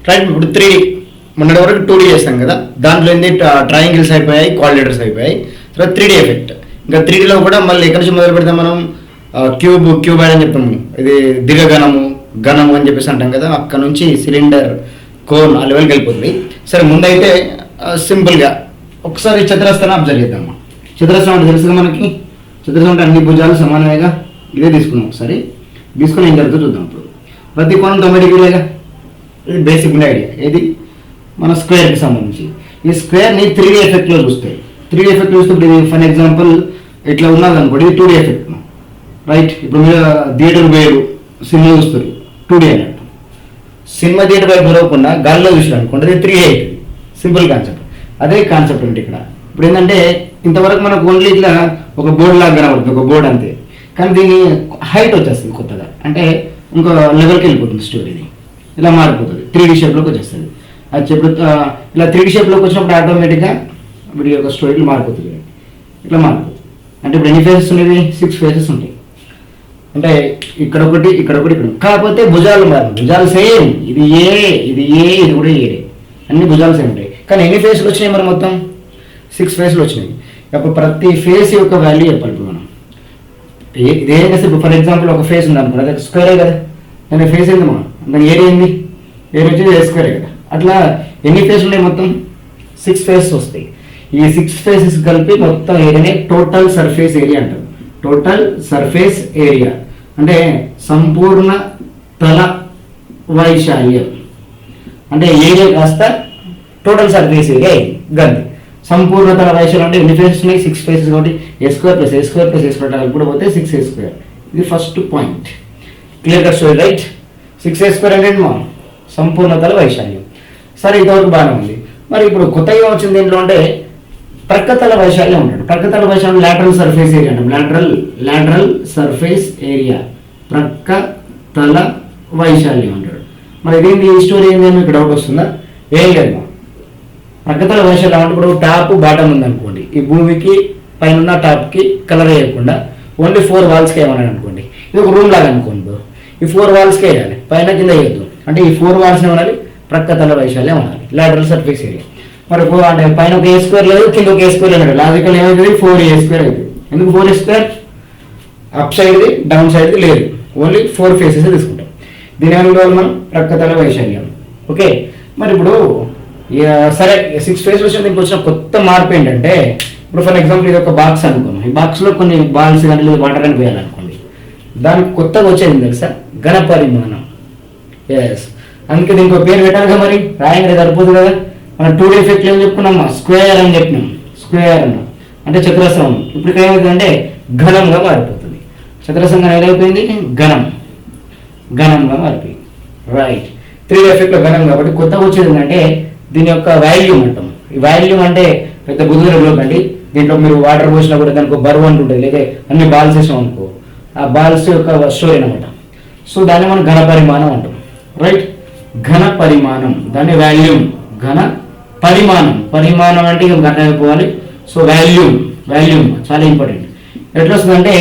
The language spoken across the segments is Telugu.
రైట్. ఇప్పుడు 3D మొన్నటి వరకు 2D చేస్తాం కదా, దాంట్లో ఏంటి ట్రయాంగిల్స్ అయిపోయాయి, క్వాలిడేటర్స్ అయిపోయాయి. తర్వాత 3D ఎఫెక్ట్. ఇంకా 3Dలో కూడా మళ్ళీ ఎక్కడి నుంచి మొదలు పెడతాం మనం? క్యూబాయిడ్ అని చెప్తాము, ఇది దిగగణము ఘనము అని చెప్పేసి అంటాం కదా, అక్కడ నుంచి సిలిండర్ కోన్ ఆ లెవెల్కి వెళ్ళిపోతుంది. సరే, ముందైతే సింపుల్గా ఒకసారి చతురస్రాన్ని అబ్జర్వ్ చేద్దాం. చతురస్రం అంటే తెలుసుగా మనకి. చతురస్రం అంటే అన్ని భుజాలు సమానమేగా. ఇదే తీసుకున్నాం ఒకసారి, తీసుకుని ఏం జరుగుతుందో చూద్దాం. ఇప్పుడు ప్రతి కోణం 90 డిగ్రీలేగా. ఇది బేసిక్ ఐడియా. ఏది మన స్క్వేర్కి సంబంధించి. ఈ స్క్వేర్ని 3D ఎఫెక్ట్లో చూస్తాయి. 3D ఎఫెక్ట్ చూస్తే ఇప్పుడు ఇది ఫర్ ఎగ్జాంపుల్ ఇట్లా ఉన్నది అనుకోండి, ఇది 2D ఎఫెక్ట్. రైట్. ఇప్పుడు మీరు థియేటర్ వేరు సినిమా చూస్తారు, 2D అన్నట్టు. సినిమా థియేటర్ వైపు జరగకుండా గాల్లో చూసారు అనుకోండి, అది 3D అవుతుంది. Simple concept. అదే కాన్సెప్ట్ అంటే ఇక్కడ. ఇప్పుడు ఏంటంటే ఇంతవరకు మనకు ఓన్లీ ఇట్లా ఒక బోర్డు లాగా కనబడుతుంది, ఒక బోర్డు అంతే. కానీ దీన్ని హైట్ వచ్చేస్తుంది కొత్తగా, అంటే ఇంకో లెవెల్కి వెళ్ళిపోతుంది స్టోరీని. ఇలా మారిపోతుంది, 3D షేప్లోకి వచ్చేస్తుంది. అది చెప్పు ఇలా 3D షేప్లోకి వచ్చినప్పుడు ఆటోమేటిక్గా ఇప్పుడు ఈ యొక్క స్టోరీలు మారిపోతుంది. ఇట్లా మారిపోతుంది. అంటే ఇప్పుడు ఎన్ని ఫేసెస్ ఉండేవి? 6 ఫేసెస్ ఉంటాయి. అంటే ఇక్కడ ఒకటి, ఇక్కడ ఒకటి, ఇక్కడ. కాకపోతే భుజాలు మారు, భుజాలు సేమ్. ఇది ఏ, ఇది ఏ, ఇది కూడా ఏ. అన్ని భుజాలు సేమ్ ఉంటాయి. కానీ ఎన్ని ఫేస్లు వచ్చినాయి మరి? మొత్తం 6 ఫేస్లు వచ్చినాయి. అప్పుడు ప్రతి ఫేస్ యొక్క వాల్యూ చెప్పాలి. ఇప్పుడు మనం ఇదేం చేస్తే ఇప్పుడు ఫర్ ఎగ్జాంపుల్ ఒక ఫేస్ ఉంది అనుకోండి, అది స్క్వేరే కదా. దాని ఫేస్ ఏంది మనం, దాని ఏరియా ఏంది? ఏరియా వచ్చేది ఏ స్క్వేరే కదా. అట్లా ఎన్ని ఫేస్ ఉన్నాయి? మొత్తం 6 ఫేసెస్ వస్తాయి. ఈ 6 ఫేసెస్ కలిపి మొత్తం ఏరియానే టోటల్ సర్ఫేస్ ఏరియా అంటారు. టోటల్ సర్ఫేస్ ఏరియా అంటే సంపూర్ణ తల వైశాల్యం. అంటే ఏరియా కాస్త టోటల్ సర్ఫేస్ ఏరియా ఇది గంది. సంపూర్ణ తల వైశాల్యం అంటే ఎన్ని ఫేసెస్ ఉన్నాయి? 6 ఫేసెస్. కాబట్టి ఏ square plus A square plus A square కూడా పోతే 6a స్క్వేర్. ఇది first point. Clear cut story. Right. 6a square అంటే మా సంపూర్ణ తల వైశాల్యం. సరే, ఇంతవరకు బాగానే ఉంది. మరి ఇప్పుడు కొత్తగా వచ్చింది దీంట్లో అంటే ప్రక్కతల వైశాల్యం ఉంటాడు. ప్రక్కతల వైశాల్యం లాటరల్ సర్ఫేస్ ఏరియా అంటాం. లాటరల్ సర్ఫేస్ ఏరియా, ప్రక్క తల వైశాల్యం అంటాడు. మరి ఇదేంటి ఈ స్టోరీ ఏంటి అని మీకు డౌట్ వస్తుందా? ఏం లేదు. ప్రక్కతల వైశాల్యం అంటే ఇప్పుడు టాప్ బాటమ్ ఉందనుకోండి, ఈ భూమికి పైన టాప్కి కలర్ వేయకుండా ఓన్లీ 4 వాల్స్కి వేయమన్నాడు అనుకోండి. ఇది ఒక రూమ్ లాగా అనుకోండి. ఈ 4 వాల్స్కి వేయాలి, పైన కింద వేయద్దు. అంటే ఈ 4 వాల్స్ ఏమనాలి? ప్రక్కతల వైశాల్యం అనాలి, లాటరల్ సర్ఫేస్ ఏరియా. మరి అంటే పైన ఒక ఏ స్క్వేర్ లేదు, కింద ఒక ఏ స్క్వేర్ అన్నాడు. లాజికల్ ఏమవుతుంది? 4a స్క్వేర్ అవుతుంది. ఎందుకు 4a స్క్వేర్? అప్ సైడ్ది డౌన్ సైడ్ది లేదు, ఓన్లీ 4 ఫేసెస్ తీసుకుంటాం. దీని ఏమనుకోవాలి మనం? ప్రక్కతల వైశాల్యం. ఓకే. మరి ఇప్పుడు సరే 6 ఫేసెస్ వచ్చిన దీనికి వచ్చిన కొత్త మార్పు ఏంటంటే, ఇప్పుడు ఫర్ ఎగ్జాంపుల్ ఇది ఒక బాక్స్ అనుకోండి. ఈ బాక్స్లో కొన్ని బాల్స్ కానీ లేదా వాటర్ కానీ వేయాలనుకోండి. దానికి కొత్తగా వచ్చేది తెలుసా? ఘన పరిమాణం. ఎస్. అందుకే దీనికి పేరు పెట్టాలిగా. మరి రాయంగా సరిపోదు కదా. మనం 2D ఎఫెక్ట్ ఏం చెప్పుకున్నాం? స్క్వేర్ అని చెప్పినాం. స్క్వేర్ అన్నాం అంటే చతురస్రం. ఇప్పుడు ఏమవుతుందంటే ఘనంగా మారిపోతుంది. చతురస్రంగా ఏదైపోయింది? ఘనంగా మారిపోయింది. రైట్. 3D ఎఫెక్ట్లో ఘనం కాబట్టి కొత్తగా వచ్చేది ఏంటంటే దీని యొక్క వాల్యూమ్ అంటాం. ఈ వాల్యూమ్ అంటే పెద్ద బుద్ధులు కండి. దీంట్లో మీరు వాటర్ పోసినా కూడా దానికి బరువు అంటుంటుంది, లేదా అన్ని బాల్స్ వేసాం అనుకో, ఆ బాల్స్ యొక్క స్టోరీ అనమాట. సో దాన్ని మనం ఘన పరిమాణం అంటాం. రైట్. ఘన పరిమాణం, దాన్ని వాల్యూమ్. ఘన పరిమాణం అంటే ఇక ఘన అయిపోవాలి. సో వాల్యూమ్ చాలా ఇంపార్టెంట్. ఎట్లా వస్తుందంటే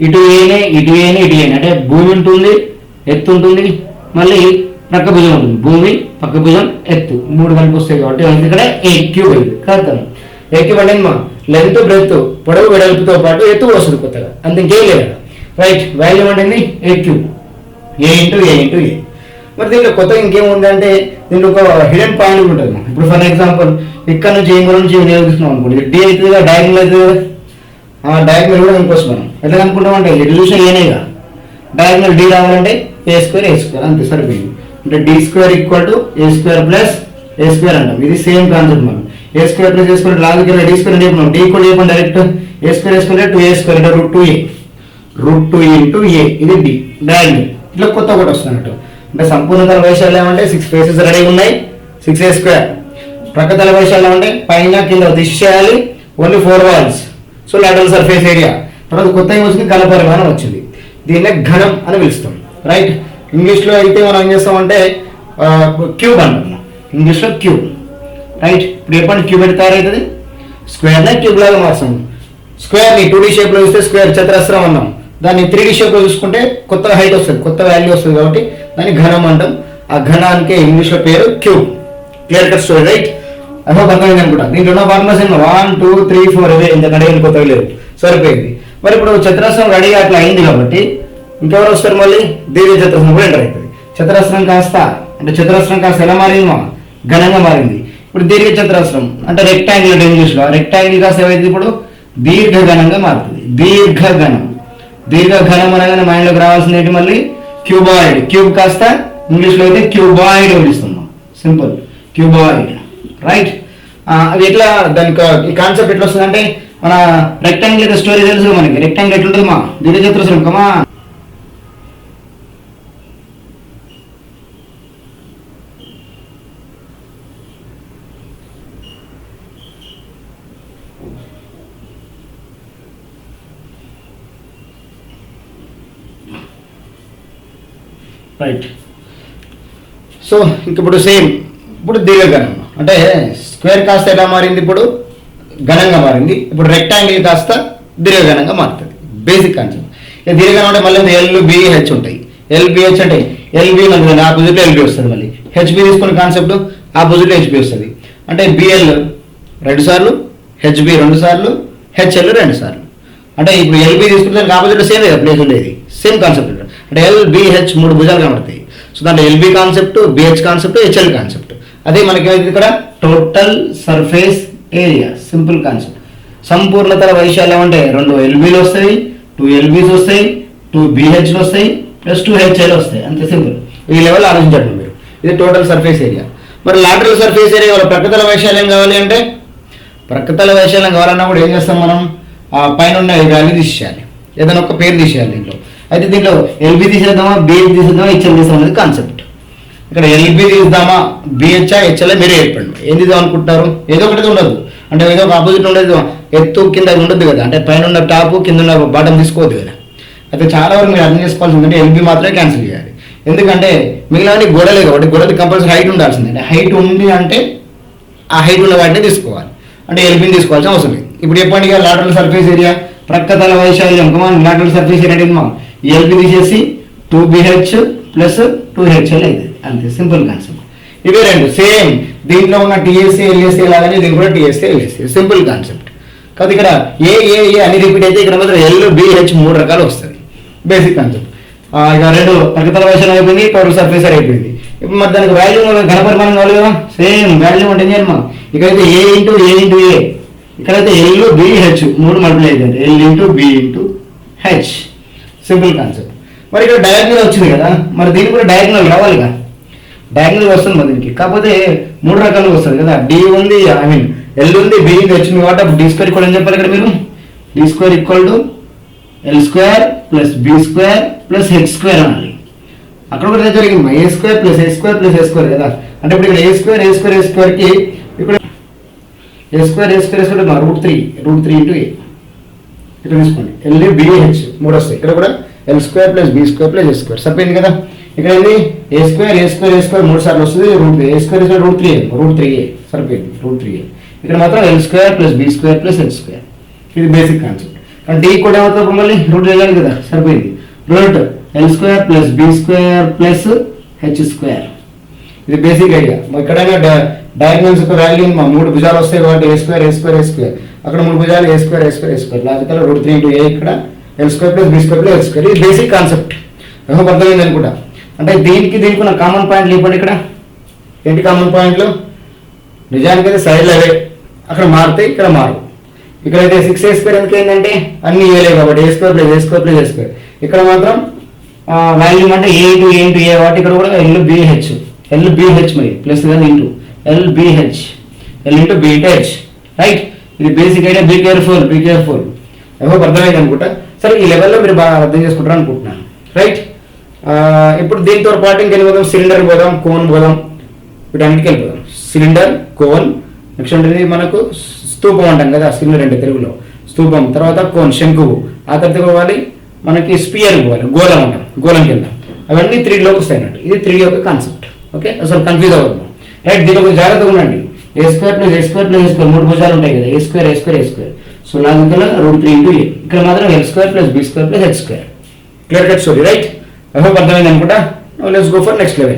ఇటు ఏనే అంటే భూమి ఉంటుంది, ఎత్తు ఉంటుంది, మళ్ళీ ప్రక్క భుజం ఉంటుంది. భూమి, పక్క భుజం, ఎత్తు 3 కలిపి వస్తాయి. కాబట్టి ఇక్కడ ఏ క్యూబ్ అయింది. కాదు, ఏ క్యూబ్ అంటే మా లెంత్ బ్రెత్, పొడవు వెడల్పుతో పాటు ఎత్తు వస్తుంది కొత్తగా, అంత ఇంకేం లేదు. రైట్. వాల్యూమ్ అంటే ఏ క్యూబ్, ఏ ఇంటూ ఏ. మరి దీంట్లో కొత్తగా ఇంకేముంది అంటే దీంట్లో ఒక హిడెన్ పాయింట్ ఉంటుంది. ఇప్పుడు ఫర్ ఎగ్జాంపుల్ ఇక్కడ నుంచి ఏం నుంచి నేర్పిస్తున్నాం అనుకోండి, డి అవుతుంది కదా, డయాగ్నల్ అవుతుంది కదా. ఆ డయాగ్నల్ కూడా ఇంకోసం మనం ఎట్లా అనుకుంటాం అంటే రిజల్యూషన్ ఏనేగా. డయాగ్నల్ డి రావాలంటే ఏ స్క్వేర్ అంతే, సరిపోయింది. అంటే D square equal to A square plus A square అంటాం. ఇది సేమ్ కాన్సెప్ట్. మనం A square plus A square logical D square చెప్పినాం. డి ఈక్వల్ చెప్పండి డైరెక్ట్. ఏ స్క్వేర్ వేసుకుంటే 2a స్క్వేర్ అంటే √2a ఇంటూ ఏ. ఇది డి డయాగ్నల్. ఇట్లా కొత్త ఒకటి వస్తున్నట్టు. అంటే సంపూర్ణ తల వైశాల్యం అంటే 6 ఫేసెస్ రెడీ ఉన్నాయి, 6a స్క్వేర్. ప్రక్క తల వైశాల్యం అంటే పైన కింద తీసేయాలి, only 4 walls. So lateral surface area. తర్వాత కొత్తగా వచ్చింది ఘన పరిమాణం వచ్చింది. దీన్నే ఘనం అని పిలుస్తాం. రైట్. ఇంగ్లీష్లో అయితే మనం ఏం చేస్తామంటే క్యూబ్ అంటున్నాం. ఇంగ్లీష్లో క్యూబ్. రైట్. ఇప్పుడు చెప్పండి, క్యూబ్ ఎట్లా తయారవుతుంది? స్క్వేర్నే క్యూబ్ లాగా మార్చాం. స్క్వేర్ని 2D షేప్లో చూస్తే స్క్వేర్ చతురస్రం అన్నాం. దాన్ని 3D షేప్లో చూసుకుంటే కొత్త హైట్ వస్తుంది, కొత్త వాల్యూ వస్తుంది. కాబట్టి దాన్ని ఘనం అంటాం. ఆ ఘనానికి ఇంగ్లీష్లో పేరు cube. Clear cut story, right? I hope అర్థమైంది అనుకుంటా. దీంట్లో ఉన్న ఫార్ములాస్ ఏమో 1 2 3 4 ఇదే, ఇంతకంటే ఏం కొత్తగా లేదు, సరిపోయింది. మరి ఇప్పుడు చతురస్రం రెడీగా అట్లా అయింది కాబట్టి ఇంకెవరు వస్తారు మళ్ళీ? దీర్ఘ చతురస్రం కూడా ఎంటర్ అవుతుంది. చతురస్రం కాస్త ఎలా మారింది మా? ఘనంగా మారింది. ఇప్పుడు దీర్ఘ చతురస్రం అంటే రెక్టాంగిల్ అంటే ఇంగ్లీష్లో, రెక్టాంగిల్ కాస్త ఏమైంది ఇప్పుడు? దీర్ఘఘనంగా మారుతుంది. దీర్ఘఘనం అనగానే మైండ్లోకి రావాల్సింది ఏంటి మళ్ళీ? క్యూబాయిడ్. క్యూబ్ కాస్త ఇంగ్లీష్లో అయితే క్యూబాయిడ్ పిలుస్తున్నాం. Simple, cuboid, right? అది ఎట్లా, దానికి ఈ కాన్సెప్ట్ ఎట్లా వస్తుంది అంటే, మన రెక్టాంగిల్ స్టోరీ తెలుసు మనకి. రెక్టాంగిల్ ఎట్లుంటుంది మా? దీర్ఘ చతురస్రం కమా. రైట్. సో ఇంక ఇప్పుడు సేమ్, ఇప్పుడు దీర్ఘఘనం అంటే స్క్వేర్ కాస్త ఎలా మారింది? ఇప్పుడు ఘనంగా మారింది. ఇప్పుడు రెక్టాంగిల్ కాస్త దీర్ఘఘనంగా మారుతుంది. Basic concept. ఇక దీర్ఘఘనం అంటే మళ్ళీ LBH ఉంటాయి. LBH అంటే LB ఉంటుంది, ఆపోజిట్లో LB వస్తుంది. మళ్ళీ HB తీసుకున్న కాన్సెప్ట్ ఆపోజిట్లో HB వస్తుంది. అంటే BL 2 సార్లు, HB 2 సార్లు, HL 2 సార్లు. అంటే ఇప్పుడు LB తీసుకుంటే దానికి ఆపోజిట్లో సేమ్ కదా ప్లేస్ ఉండేది. సేమ్ కాన్సెప్ట్ అంటే LBH 3 భుజాలు కనబడతాయి. సో దాంట్లో LB concept, BH concept, HL concept. అదే మనకి ఏమైంది ఇక్కడ? Total surface area. Simple concept. సంపూర్ణతల వైశాల్యం అంటే 2 LBలు వస్తాయి, 2 LBs వస్తాయి, 2 BHలు వస్తాయి, ప్లస్ 2 HL వస్తాయి. అంతే సింపుల్. ఈ లెవెల్ ఆలోచించండి మీరు. ఇది టోటల్ సర్ఫేస్ ఏరియా. మరి లాటరల్ సర్ఫేస్ ఏరియా వాళ్ళ ప్రకృతల వైశాల్యం కావాలి అంటే, ప్రకృతల వైశాల్యం కావాలన్నా కూడా ఏం చేస్తాం మనం? ఆ పైన ఉన్న వాల్యూ తీసేయాలి, ఏదైనా ఒక పేరు తీసేయాలి దీంట్లో. అయితే దీంట్లో LB తీసేద్దామా, BH తీసేద్దామా, HL తీసేద్దాం అనేది కాన్సెప్ట్. ఇక్కడ LB తీద్దామా, BH HL మీరే చెప్పండి. ఏం తీద్దాం అనుకుంటున్నారు? ఏదో ఒకటి ఉండదు అంటే, ఏదో ఒక ఆపోజిట్ ఉండదు, ఎత్తు కింద ఉండదు కదా. అంటే పైన ఉన్న టాప్, కింద ఉన్న బాటం తీసుకోవద్దు కదా. అయితే చాలా వరకు మీరు అర్థం చేసుకోవాల్సింది ఏంటంటే LB మాత్రమే క్యాన్సిల్ చేయాలి. ఎందుకంటే మిగిలిన గోడలే కాబట్టి గోడకి కంపల్సరీ హైట్ ఉండాల్సిందే. అంటే హైట్ ఉంది అంటే ఆ హైట్ ఉన్న వాటిని తీసుకోవాలి. అంటే LBని తీసుకోవాల్సిన అవసరం లేదు. ఇప్పుడు చెప్పండి, ఇక లాటరల్ సర్ఫేస్ ఏరియా, ప్రక్కతల వైశాల్యం కమాన్. లాటరల్ సర్ఫేస్ ఏరియా మా LB తీసేసి 2BH ప్లస్ 2HL అయింది. అంతే సింపుల్ కాన్సెప్ట్. ఇవే రెండు సేమ్. దీంట్లో ఉన్న TSA LSA లాగానే దీనికి కూడా TSA LSA సింపుల్ కాన్సెప్ట్. కాదు ఇక్కడ ఏ అని రిపీట్ అయితే ఇక్కడ మాత్రం LBH 3 రకాలు వస్తుంది. Basic concept. ఇక 2 ప్రకృతల వైశాల్యం అయిపోయింది, టోటల్ సర్ఫేస్ అయిపోయింది. ఇప్పుడు మరి దానికి వాల్యూ ఘనపరిమాణం కావాలి కదా. సేమ్ వాల్యూ అంటే ఏం చేయాలి మనం? ఇక్కడైతే A ఇంటూ A, ఇక్కడైతే LBH 3 మల్టిప్లై అవుతుంది. LB/H simple concept. మరి ఇక్కడ డయాగ్నల్ వచ్చింది కదా, మరి దీనికి కూడా డయాగ్నల్ రావాలిగా. డయాగ్నల్ వస్తుంది మరి దీనికి. కాకపోతే 3 రకాలుగా వస్తుంది కదా. D ఉంది, L ఉంది, B ఉంది, వచ్చింది కాబట్టి అప్పుడు D² ఈక్వల్ అని చెప్పాలి. ఇక్కడ మీరు D² equal to L² plus B² plus H² అనాలి. అక్కడ కూడా జరిగింది A² plus A² plus A² కదా. అంటే ఇప్పుడు ఇక్కడ A²కి ఇక్కడ A² √3 ఇంటూ A ఇక్కడ తీసుకోండి. LBH 3 వస్తాయి. ఇక్కడ కూడా L² plus B² plus A². సరిపోయింది కదా. ఇక్కడ ఏంది A² 3 సార్లు వస్తుంది. A² √3A సరిపోయింది. √3A. ఇక్కడ మాత్రం L² plus B² plus H². ఇది బేసిక్ కాన్సెప్ట్. కానీ D కూడా ఏమవుతుంది మళ్ళీ రూట్ వేయాలి కదా. సరిపోయింది. Root L² plus B² plus H². ఇది బేసిక్ ఐడియా. ఎక్కడైనా డయాగ్నల్స్ యొక్క వాల్యూ 3 భుజాలు వస్తాయి కాబట్టి A² అక్కడ 3 భుజాలు A² లాజికల్ √3 ఇంటూ A. ఇక్కడ L² plus B² plus H². ఇది బేసిక్ కాన్సెప్ట్. అర్థమైంది అనుకుంటా. అంటే దీనికి ఉన్న కామన్ పాయింట్లు ఇవ్వండి. ఇక్కడ ఏంటి కామన్ పాయింట్లు? నిజానికి అయితే సైడ్లు అవే, అక్కడ మారుతాయి, ఇక్కడ మారు. ఇక్కడైతే 6A² ఎందుకు ఏంటంటే అన్ని ఏలే కాబట్టి A² plus A² plus A². ఇక్కడ మాత్రం వాల్యూమ్ అంటే A ఇంటూ A కాబట్టి ఇక్కడ కూడా LBH మరి ప్లస్ కదా into LBH L into B into H, right? ఇది బేసిక్ ఐడియా. Be careful. ఏమో అర్థమైంది అనుకుంటా. సరే, ఈ లెవెల్లో మీరు బాగా అర్థం చేసుకుంటారు అనుకుంటున్నాను, రైట్? ఇప్పుడు దీంతో పాటు ఇంకెళ్ళి పోదాం. సిలిండర్ పోదాం, కోన్ పోదాం, వీటన్నిటికి వెళ్ళిపోదాం. సిలిండర్, కోన్, నెక్స్ట్ ఉంటుంది మనకు స్తూపం అంటాం కదా. సిలిండర్ అంటే తెలుగులో స్తూపం. తర్వాత కోన్, శంకువు. ఆ తర్వాత పోవాలి మనకి స్పియర్ పోవాలి, గోళం అంటాం. గోళంకి వెళ్దాం. అవన్నీ 3లోకి వస్తాయి అన్నట్టు. ఇది 3 యొక్క కాన్సెప్ట్. ఓకే, అసలు కన్ఫ్యూజ్ అవ్వదు, రైట్? దీని ఒక జాగ్రత్తగా ఉండండి. A² plus A² plus A², 3 భుజాలు ఉంటాయి కదా. A². So logical √3 into A. ఇక్కడ మాత్రం L² plus B² plus H². Clear cut story, right? అర్థమైంది అనుకుంటా. Let's go for next level.